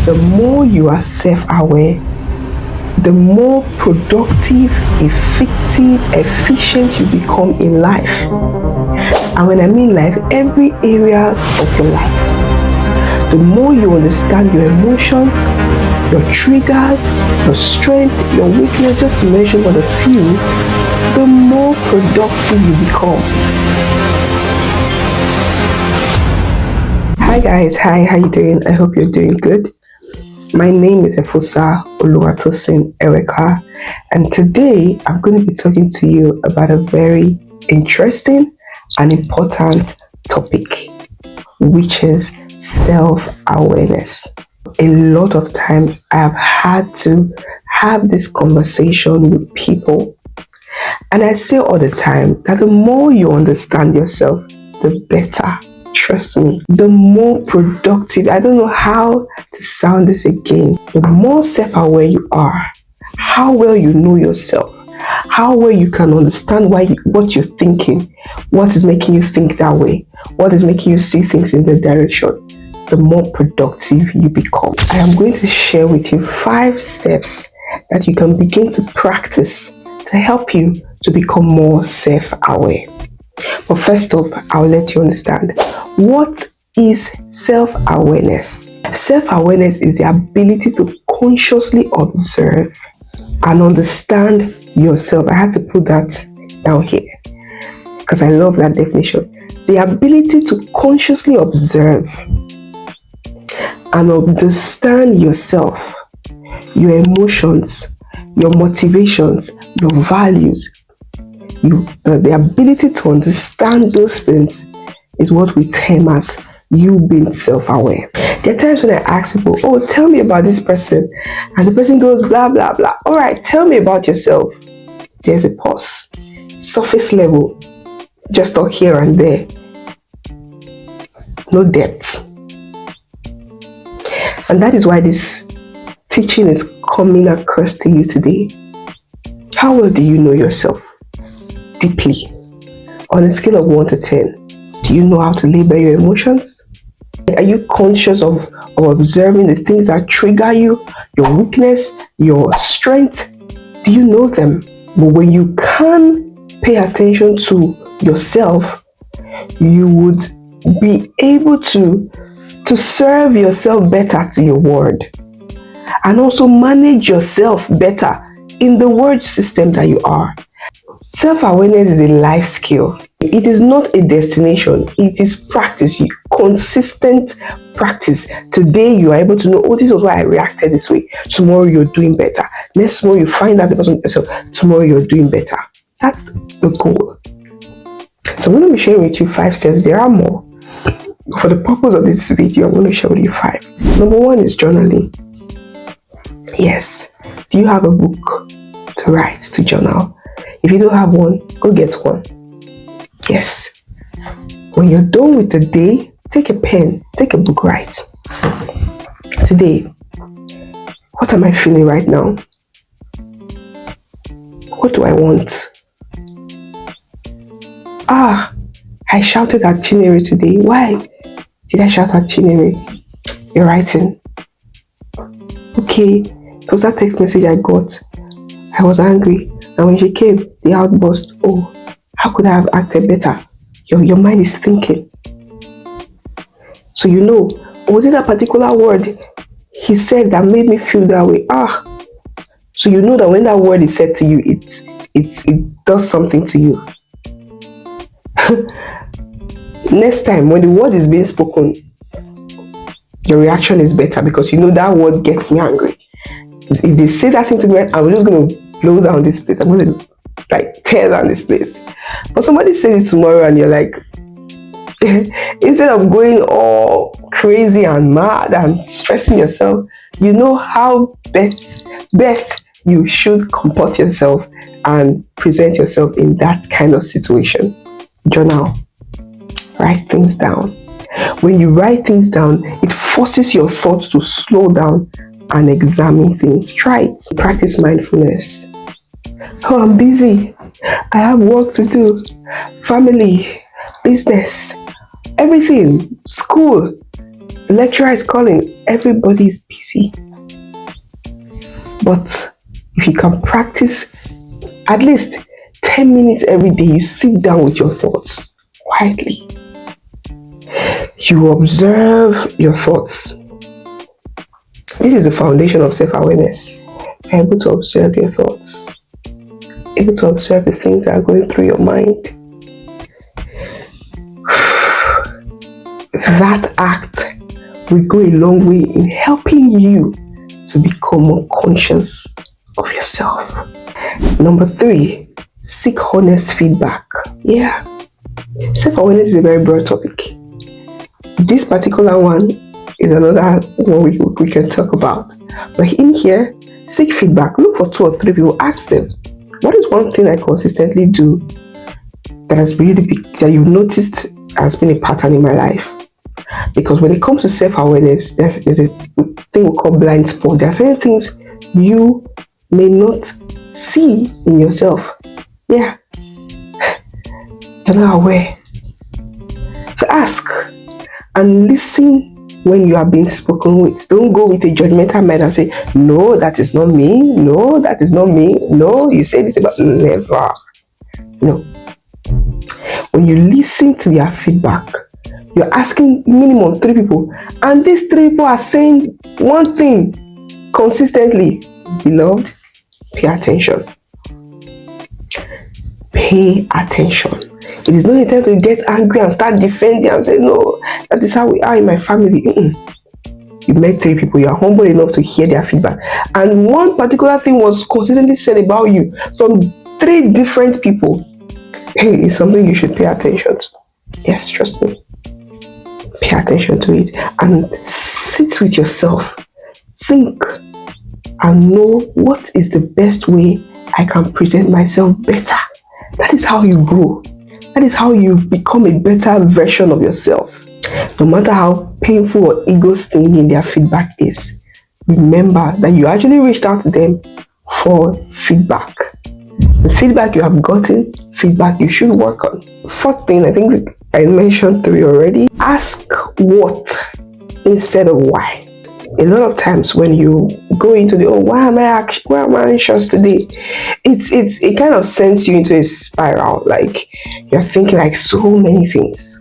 The more you are self-aware, the more productive, effective, efficient you become in life. And when I mean life, every area of your life. The more you understand your emotions, your triggers, your strength, your weakness, just to mention but a few, the more productive you become. Hi guys, how you doing? I hope you're doing good. My name is Efosa Oluwatosin Eweka, and today I'm going to be talking to you about a very interesting and important topic, which is self-awareness. A lot of times I have had to have this conversation with people, and I say all the time that the more you understand yourself, the better. Trust me, the more productive. I don't know how to sound this again. The more self-aware you are, how well you know yourself, how well you can understand what you're thinking, what is making you think that way, what is making you see things in that direction, the more productive you become. I am going to share with you 5 steps that you can begin to practice to help you to become more self-aware. But first off, I'll let you understand. What is self-awareness? Self-awareness is the ability to consciously observe and understand yourself. I had to put that down here because I love that definition. The ability to consciously observe and understand yourself, your emotions, your motivations, your values. The ability to understand those things is what we term as you being self-aware. There are times when I ask people, oh, tell me about this person, and the person goes blah blah blah. All right, tell me about yourself. There's a pause. Surface level, just talk here and there, no depth. And that is why this teaching is coming across to you today. How well do you know yourself? Deeply. On a scale of 1 to 10, do you know how to label your emotions? Are you conscious of observing the things that trigger you, your weakness, your strength? Do you know them? But when you can pay attention to yourself, you would be able to serve yourself better to your word, and also manage yourself better in the word system that you are. Self-awareness is a life skill. It is not a destination. It is practice, consistent practice. Today you are able to know, oh, this was why I reacted this way. Tomorrow you're doing better. Next tomorrow you find out about yourself. Tomorrow you're doing better. That's the goal. So I'm going to be sharing with you 5 steps. There are more. For the purpose of this video, I'm going to share with you 5. Number 1 is journaling. Yes. Do you have a book to write, to journal? If you don't have one, go get one. Yes. When you're done with the day, take a pen, take a book, write. Today, what am I feeling right now? What do I want? I shouted at Chinere today. Why did I shout at Chinere? You're writing. Okay, it was that text message I got. I was angry. And when she came, the outburst, oh, how could I have acted better? Your mind is thinking. So you know, was it a particular word he said that made me feel that way? So you know that when that word is said to you, it does something to you. Next time, when the word is being spoken, your reaction is better because you know that word gets me angry. If they say that thing to me, I'm just going to blow down this place. I'm going to tear down this place. But somebody says it tomorrow and you're like, instead of going all crazy and mad and stressing yourself, you know how best you should comport yourself and present yourself in that kind of situation. Journal. Write things down. When you write things down, it forces your thoughts to slow down and examine things. Try it. Practice mindfulness. Oh, I'm busy. I have work to do. Family, business, everything, school, the lecturer is calling. everybody is busy. But if you can practice at least 10 minutes every day, you sit down with your thoughts quietly. You observe your thoughts. This is the foundation of self-awareness. You're able to observe your thoughts. Able to observe the things that are going through your mind. That act will go a long way in helping you to become more conscious of yourself. Number 3, seek honest feedback. Yeah. Self-awareness is a very broad topic. This particular one is another one we can talk about. But in here, seek feedback. Look for 2 or 3 people. Ask them, what is one thing I consistently do that has really that you've noticed has been a pattern in my life? Because when it comes to self-awareness, there's a thing we call blind spot. There are certain things you may not see in yourself. Yeah. You're not aware. So ask and listen when you are being spoken with. Don't go with a judgmental mind and say, no, that is not me. No, that is not me. No, you say this about never. No. When you listen to their feedback, you're asking minimum 3 people, and these 3 people are saying one thing consistently. Beloved, pay attention. Pay attention. It is not a time to get angry and start defending and say, no, that is how we are in my family. You met 3 people, you are humble enough to hear their feedback. And one particular thing was consistently said about you from 3 different people. Hey, it's something you should pay attention to. Yes, trust me. Pay attention to it and sit with yourself. Think and know what is the best way I can present myself better. That is how you grow. That is how you become a better version of yourself. No matter how painful or ego-stinging their feedback is, remember that you actually reached out to them for feedback. The feedback you have gotten, feedback you should work on. 4th thing, I think I mentioned 3 already. Ask what instead of why. A lot of times when you go into the why am I anxious today, it kind of sends you into a spiral. Like you're thinking like so many things.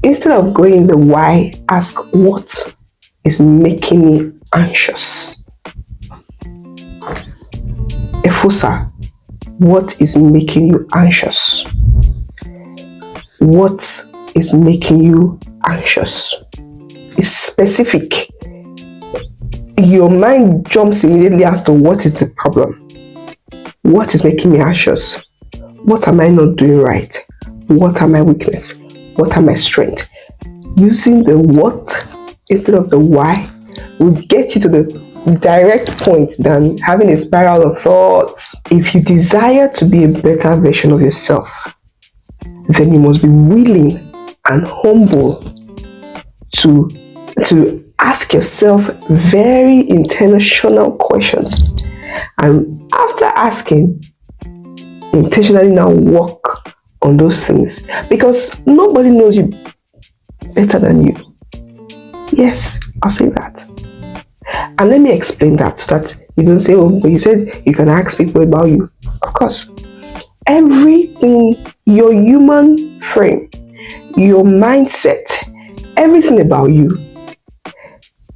Instead of going the why, ask what is making me anxious. Efosa, what is making you anxious? What is making you anxious? It's specific. Your mind jumps immediately as to what is the problem. What is making me anxious? What am I not doing right? What are my weaknesses? What are my strengths? Using the what instead of the why will get you to the direct point than having a spiral of thoughts. If you desire to be a better version of yourself, then you must be willing and humble to ask yourself very intentional questions. And after asking, intentionally now work on those things. Because nobody knows you better than you. Yes, I'll say that. And let me explain that so that you don't say, oh, but you said you can ask people about you. Of course. Everything, your human frame, your mindset, everything about you,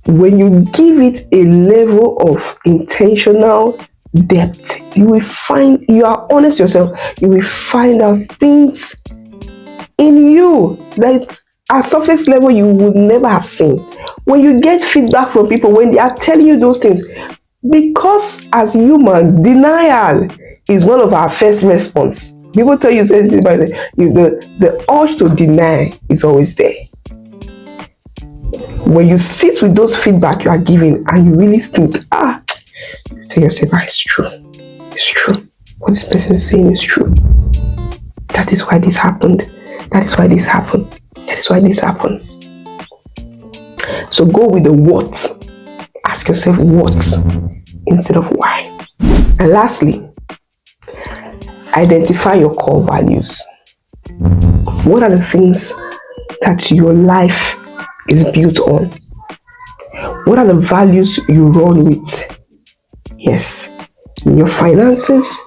when you give it a level of intentional depth, you will find, you are honest yourself, you will find out things in you that at surface level you would never have seen. When you get feedback from people, when they are telling you those things, because as humans, denial is one of our first response. People tell you something about the urge to deny is always there. When you sit with those feedback you are giving and you really think, you tell yourself, it's true. It's true. What this person is saying is true. That is why this happened. That is why this happened. That is why this happened. So go with the what. Ask yourself what instead of why. And lastly, identify your core values. What are the things that your life is built on? What are the values you run with? Yes, in your finances,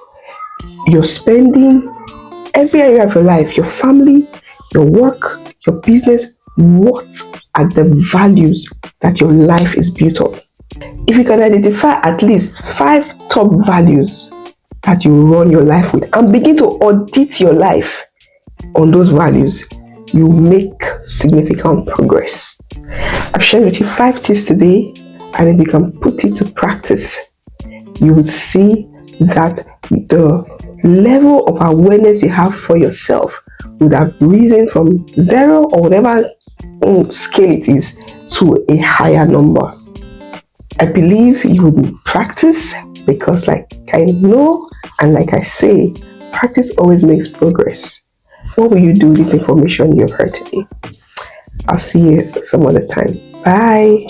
your spending, every area of your life, your family, your work, your business. What are the values that your life is built on? If you can identify at least 5 top values that you run your life with and begin to audit your life on those values, you make significant progress. I've shared with you 5 tips today, and if you can put it to practice, you will see that the level of awareness you have for yourself would have risen from 0 or whatever scale it is to a higher number. I believe you would practice because, like I know and like I say, practice always makes progress. What will you do with this information you've heard today? I'll see you some other time. Bye.